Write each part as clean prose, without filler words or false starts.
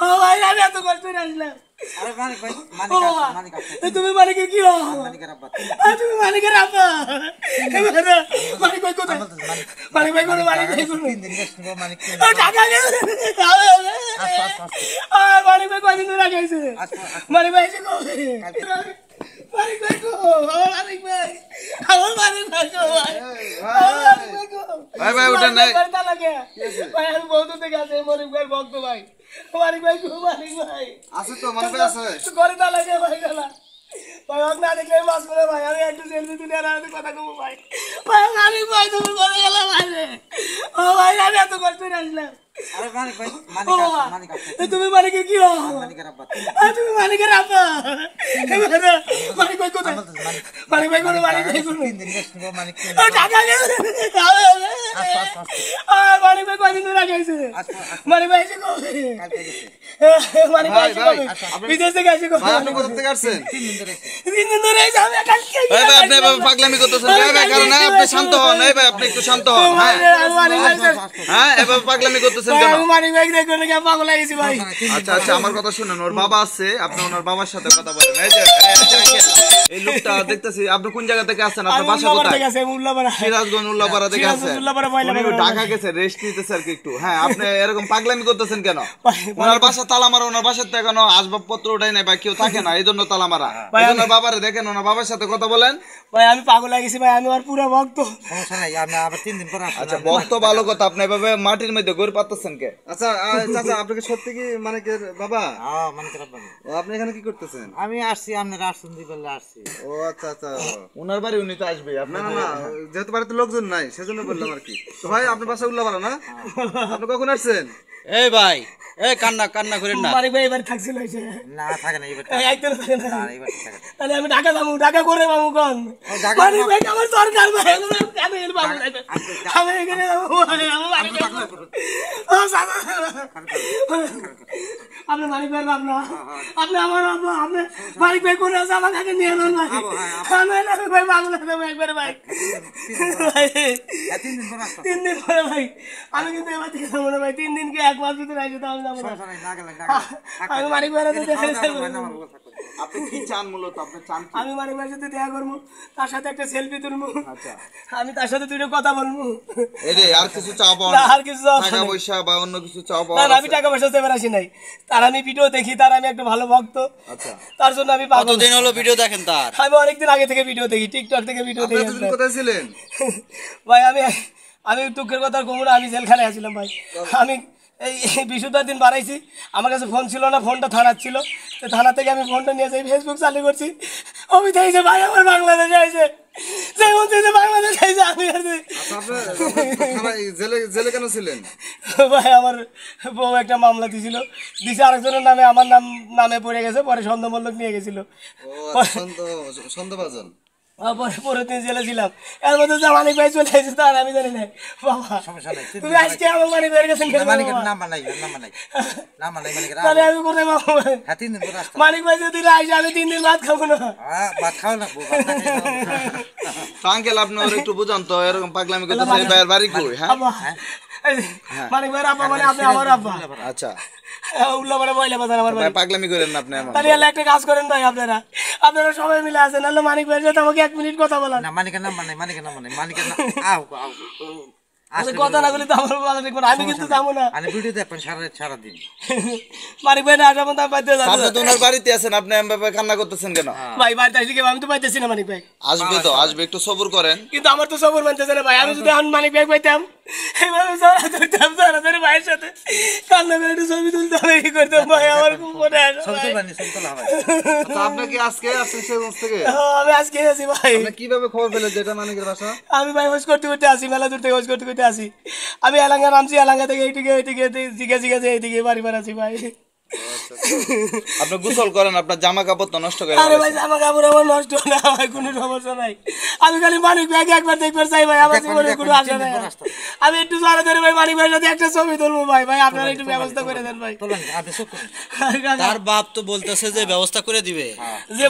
ও ভাই আমি এত কষ্ট করে আসলাম। আরে মানিক ভাই, মানিক তুমি মানিকের কি হও? মানিকের আব্বা। তুমি মানিকের আব্বা? মানিক ভাই কোথায়? মানিক ভাই কোথায়? মানিক ভাই কোথায়? 3 দিন রেস্ট নিবো মানিক। টাকা গেছে। মানিক ভাই কয়দিন ধরে গেছে? মানিক ভাই এসে মানিক ভাই গো, মানিক ভাই, আমার মানিক ভাই গো, ভাই উঠেন নাই। ভাই আমি বহুত থেকে আছে মানিক ভাই ভক্ত ভাই। মানিক ভাই গো, মানিক ভাই আছে তো মানিক ভাই আছে। ঘরে তালা গে ভাই গেলা। ভাই ওকে না দেখলে মাছ করে ভাই আমি একটু সেলফি তুলে আর আমি কথা কমু ভাই। ভাই মানিক ভাই তুমি ঘরে গেলা ভাই রে। ও ভাই আমি এত কষ্ট করে আসলাম। আরে মানিক ভাই, মানিক তুমি মানিকের কি হও? মানিকের আব্বা। তুমি মানিকের আব্বা? মানিক ভাই কোথায়? মানিক ভাই কোথায়? মানিক ভাই কোথায়? 3 দিন রেস্ট নিবো মানিক। টাকা গেছে। মানিক ভাই কয়দিন ধরে গেছে? মানিক ভাই এসে মানিক ভাই বিদেশ থেকে আসে। ভাই আপনি কোথা থেকে আসছেন? 3 দিন ধরে আমি ভাই আপনি এভাবে পাগলামি করতেছেন। ভাই কারণ আপনি শান্ত হন। এই ভাই আপনি একটু শান্ত হন। হ্যাঁ এভাবে পাগলামি করতেছেন কেন? আমি মানিক ভাই দেখো না পাগল হয়ে গেছি ভাই। আচ্ছা আমার কথা শুনেন। ওর বাবা আছে, আপনি ওনার বাবার সাথে কথা বলেন। এই যে এই লোকটা দেখতেছি আপনি কোন জায়গা থেকে আসছেন? আপনার বাসা কোথায়? সিরাজগঞ্জ উল্লাপাড়া থেকে আসছেন। উনি ঢাকা গেছে, রেস্ট নিতেছে আর কি একটু। হ্যাঁ আপনি এরকম পাগলামি করতেছেন কেন? ওনার বাসা তালা মারা, ওনার বাসার থেকে কোনো আসবাবপত্র ওঠাই নাই বা কেউ থাকে না, এই জন্য তালা মারা। ওনার বাবারে দেখেন, ওনার বাবার সাথে কথা বলেন। ভাই আমি পাগল হয়ে গেছি ভাই, আমি আর পুরো ভক্ত। সমস্যা নাই, আমি আবার 3 দিন পর আসব। আচ্ছা ভক্ত ভালো কথা, আপনি এভাবে মাটির মধ্যে ঘুরে পাচ্ছেন কে? আচ্ছা চাচা আপনি কি সত্যি কি মানিকের বাবা? হ্যাঁ মানিকের আব্বা। ও আপনি এখানে কি করতেছেন? আমি আসছি আপনারা আসছেন দি বললে আসছি। ও আচ্ছা ওনার বাড়ি উনি তো আসবে। না যেহেতু বাড়িতে লোকজন নাই সেজন্য বললাম আর কি। তো ভাই আপনার বাসা উল্লাপাড়া না? আপনি কখন আসছেন? এই ভাই এই কান্না করেন না। মানিক ভাই এবার থাকছিল এসে। না থাকে না এবার। একদম থাকে না। না এবার থাকে না। তাহলে আমি ঢাকা যাবো, ঢাকা করে যাবো কোন? মানিক ভাই আমার সরকার ভাই, আমি এর বাবু নাই। আমি এখানে যাবো ভাই, আমার মানিক ভাই। ও সাদা আপনি মানিক ভাই বাপ না, আপনি আমার বাবা। আপনি মানিক ভাই কোন আছে আমার কাছে নিয়ে নেন ভাই। আমি ভাই বাবু না দেবো একবারে ভাই। 3 দিন পর আসব। 3 দিন পরে ভাই আমি কিন্তু এবার থেকে যাবো না ভাই। 3 দিন কি 1 মাস ভিতরে আসবে তাহলে যাবো না। সমস্যা নাই, না গেলে আমি মানিক ভাইয়ের সাথে দেখা করবো। আপনি কি চান মূলত? আপনি চান কি? আমি মানিক ভাইয়ের সাথে দেখা করবো, তার সাথে একটা সেলফি তুলবো। আমি তার সাথে দুটো কথা বলবো। এরে আর কিছু চাও পাও না, না? আর কিছু চাওয়া টাকা নেই। পয়সা বা অন্য কিছু চাও পাও না না? আমি টাকা পয়সা দেবার আসি নাই। তার আমি ভিডিও দেখি, তার আমি একটা ভালো ভক্ত। আচ্ছা তার জন্য আমি পাগল। কতদিন হলো ভিডিও দেখেন তার? আমি অনেকদিন আগে থেকে ভিডিও দেখি, টিকটক থেকে ভিডিও আপনি দেখি। এতদিন কোথায় ছিলেন? ভাই আমি দুঃখের কথা কমু না, আমি জেলখানায় আছিলাম ভাই। আমি এই বিশুদ্ধার দিন বাড়াইছি, আমার কাছে ফোন ছিল না, ফোনটা থানার ছিল। তো থানা থেকে আমি ফোনটা নিয়ে যাই, ফেসবুক চালু করছি। অমিত আইছে ভাই, আমার বাংলাদেশে আইছে, যে বলছে যে বাংলাদেশ আইছে। আমি আচ্ছা আপনি জেলে কেন ছিলেন? ভাই আমার বউ একটা মামলা দিছিল, দিছে আরেকজনের নামে, আমার নামে পড়ে গেছে, পরে সন্দেহমূলক নিয়ে গেছিল। ও সন্দেহভাজন। পরে 3 জেলে ছিলাম, এর মধ্যে যে মানিক ভাই চলে এসেছে তার আমি জানি না। বাবা সমস্যা নাই। তুমি আজকে আমার মানিক ভাইয়ের কাছে মানিকের নাম বানাই মানিকের। তাহলে আমি কোথায় পাবো? হ্যাঁ 3 দিন পর আসব। মানিক ভাই যদি আসে আমি 3 দিন ভাত খাবো না। হ্যাঁ ভাত খাও না, ভাত না খাই। আঙ্কেল আপনি ওর একটু বুঝান তো, এরকম পাগলামি করতেছে। এই ভাইয়ের বাড়ি কই? হ্যাঁ আব্বা মানিক ভাইয়ের আব্বা মানে আপনি আমার আব্বা। আচ্ছা উল্লা মানে ময়লা বাজার আমার ভাই বাড়ি। পাগলামি করেন না আপনি এমন। তাহলে একটা কাজ করেন ভাই, আপনারা সবাই মিলে আছেন, নাহলে মানিক ভাইয়ের সাথে আমাকে 1 মিনিট কথা বলান। না মানিকের নাম বানাই, মানিকের আও কথা না বলে তো আমার ভালো দেখবো না, আমি কিন্তু যাবো না। আমি ভিডিও দেখবেন সারা দিন। মানিক ভাই না আসা পর্যন্ত আমি বাড়িতে যাবো আপনি না। তো ওনার বাড়িতে আছেন, আপনি এমভাবে কান্না করতেছেন কেন? ভাই বাড়িতে আসলে কি আমি তো পাইতেছি না মানিক ভাই। আসবে একটু সবুর করেন। কিন্তু আমার তো সবর মানতেছে না ভাই। আমি যদি এখন মানিক ভাই পাইতাম, এইভাবে ধরে ভাইয়ের সাথে কান্না করে একটু ছবি তুলতাম, এই করতাম ভাই। আমার খুব মনে আসে সব ভাই। তো বানি সব তো লাভাই। আচ্ছা আপনি কি আজকে আসছেন সেগঞ্জ থেকে? আমি আজকে আছি ভাই। আপনি কিভাবে খবর পেলেন যে এটা মানিকের বাসা? আমি ভাই হোস করতে আসি, মেলা দূর থেকে হোস করতে আসি। আমি এলাঙ্গা নামছি, এলাঙ্গা থেকে এইদিকে জিজ্ঞাসা এইদিকে বাড়ি আছি ভাই। আপনি গোসল করেন, আপনার জামা কাপড় তো নষ্ট করে আরে ভাই জামা কাপড় আমার নষ্ট না ভাই, কোনো সমস্যা নাই। আমি খালি মানিক ভাইকে একবার দেখবার চাই ভাই, আমার জীবনে কোনো আশা নাই। আমি একটু জোরে ধরে ভাই মানিক ভাইয়ের সাথে একটা ছবি তুলবো ভাই। ভাই আপনারা একটু ব্যবস্থা করে দেন ভাই। চলেন আপনি সব করুন। তার বাপ তো বলতেছে যে ব্যবস্থা করে দিবে। যে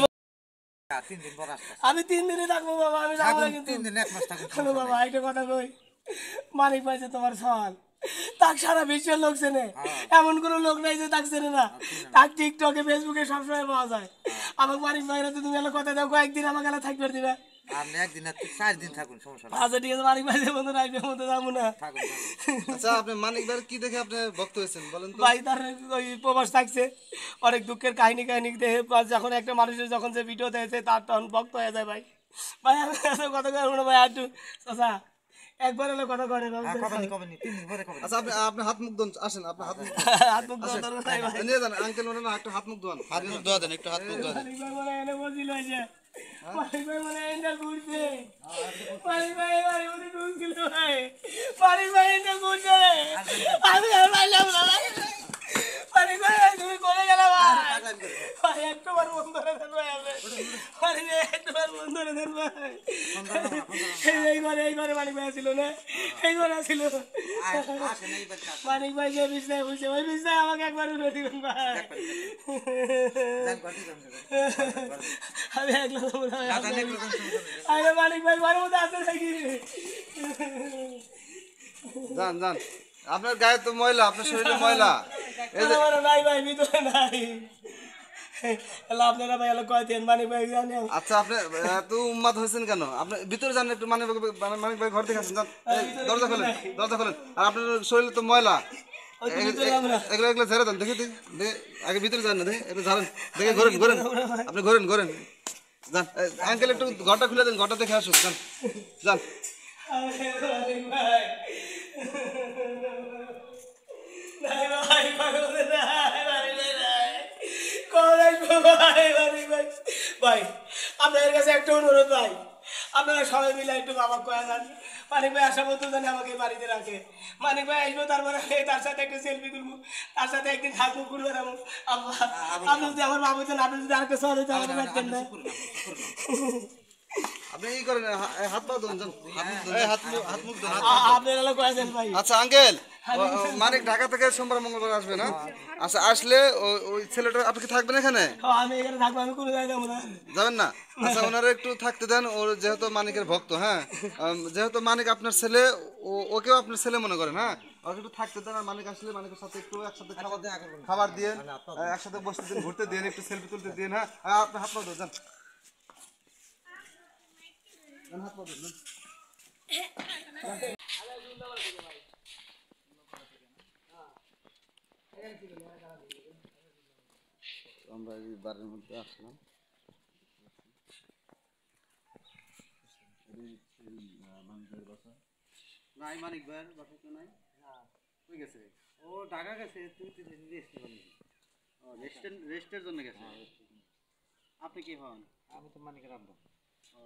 3 দিন পর আসব। আমি 3 দিনে থাকবো বাবা, আমি যাবো না কিন্তু। 3 দিন 1 মাস থাকুন। শোনো বাবা একটা কথা কই, মানিক ভাই যে তোমার সওয়াল, তাক সারা বিশ্বের লোক চেনে, এমন কোনো লোক নাই যে তাক চেনে না। তাক টিকটকে ফেসবুকে সবসময় পাওয়া যায়। আমাকে মানিক ভাইরা তো তুমি এলা কথা দাও কয়েকদিন আমাকে এলা থাকবে দিবে। আপনি একদিন আর 4 দিন থাকুন, সমস্যা নাই। আচ্ছা ঠিক আছে, মানিক ভাই যে বন্ধু রাখবে বন্ধু যাবো না। থাকুন। আচ্ছা আপনি মানিক ভাই কি দেখে আপনি ভক্ত হয়েছেন বলেন তো? ভাই তার ওই প্রবাস থাকছে, অনেক দুঃখের কাহিনী দেখে যখন একটা মানুষের যখন যে ভিডিও দিয়েছে তার তখন ভক্ত হয়ে যায়। ভাই ভাই আমি কথা করবো না ভাই, আর একটু চাচা একবার হলে কথা করে কবেনি 3 দিন পরে কবেনি। আচ্ছা আপনি হাত মুখ ধোন, আসেন আপনি হাত মুখ হাত মুখ ধোয়া দরকার নাই ভাই। নিয়ে যান আঙ্কেল মনে না একটা হাত মুখ ধোন। হাত মুখ ধোয়া দেন, একটু হাত মুখ ধোয়া দেন। মানিক ভাই মনে হয় এনে বসিল হয়েছে, মানিক ভাই মনে হয় এটা ঘুরছে, মানিক ভাই এবারে মনে ঘুরছিল ভাই, মানিক ভাই এটা ঘুরছে, আমি আর পাইলাম না ভাই। মানিক ভাই তুমি করে গেল ভাই, ভাই একবার বন্ধ করে দেন ভাই, মানিক ভাই একবার বন্ধ করে দেন ভাই। এই ঘরে মানিক ভাই ছিল না, এই ঘরে ছিল মানিক ভাই যে বিছনায় বসে, ওই বিছনায় আমাকে একবার উঠে দিবেন ভাই। আমি একলা যাবো না ভাই, আরে মানিক ভাই ঘরের মধ্যে আসতে থাকি। যান যান, আপনার গায়ে তো ময়লা, আপনার শরীরে ময়লা। এই যে নাই ভাই, ভিতরে নাই। আপনারা ভাই এলা কয় দেন মানিক ভাই জানে। আচ্ছা আপনি এত উন্মাদ হয়েছেন কেন? আপনি ভিতরে যান একটু, মানিক ভাই ঘর থেকে আসেন, যান দরজা খোলেন, দরজা খোলেন। আর আপনার শরীরে তো ময়লা, এগুলো এগুলো ঝেড়ে দেন, দেখি আগে ভিতরে যান না, দেখি একটু ঝাড়েন, দেখে ঘোরেন ঘোরেন, আপনি ঘোরেন ঘোরেন, যান আঙ্কেল একটু ঘরটা খুলে দেন, ঘরটা দেখে আসুন, যান যান। মানিক ভাই নাই ভাই, পাগল নাই, মানিক ভাই নাই, কখন আসবো ভাই? মানিক ভাই ভাই আপনাদের কাছে একটা অনুরোধ ভাই, আপনারা সবাই মিলে একটু বাবা কয়া যান, মানিক ভাই আসা মতো জানি আমাকে বাড়িতে রাখে। মানিক ভাই আসবো, তারপরে তার সাথে একটু সেলফি তুলবো, তার সাথে একদিন থাকবো, ঘুরবো বেড়াবো। আপনি যদি আমার বাবু চান, আপনি যদি আর কেউ সহজে আমাকে রাখতেন না। আপনি এই করেন, হাত পা ধরুন, যান হাত মুখ ধরুন। আপনার এলাকা কয়েছেন ভাই। আচ্ছা আঙ্কেল, মানিক ঢাকা থেকে সোমবার মঙ্গলবার আসবে না? আচ্ছা আসলে ওই ছেলেটা আপনি কি থাকবেন এখানে? আমি এখানে থাকবো, আমি কোনো জায়গায় যাবো না। যাবেন না? আচ্ছা ওনারা একটু থাকতে দেন, ওর যেহেতু মানিকের ভক্ত, হ্যাঁ যেহেতু মানিক আপনার ছেলে, ওকেও আপনার ছেলে মনে করেন, হ্যাঁ ওকে একটু থাকতে দেন। আর মানিক আসলে মানিকের সাথে একটু একসাথে খাবার দিয়ে একসাথে বসতে দিন, ঘুরতে দিন, একটু সেলফি তুলতে দিন। হ্যাঁ আপনি হাত পা ধরুন, যান হাত পা ধরুন। আমরা এই বাড়ির মধ্যে আসলাম, নাই মানিক ভাইয়ের বাসা তো নাই, কই গেছে? ও ঢাকা গেছে, তুই তো রেস্ট নিবি। ও রেস্টের জন্য গেছে। আপনি কি হন? আমি তো মানিকের আব্বা। ও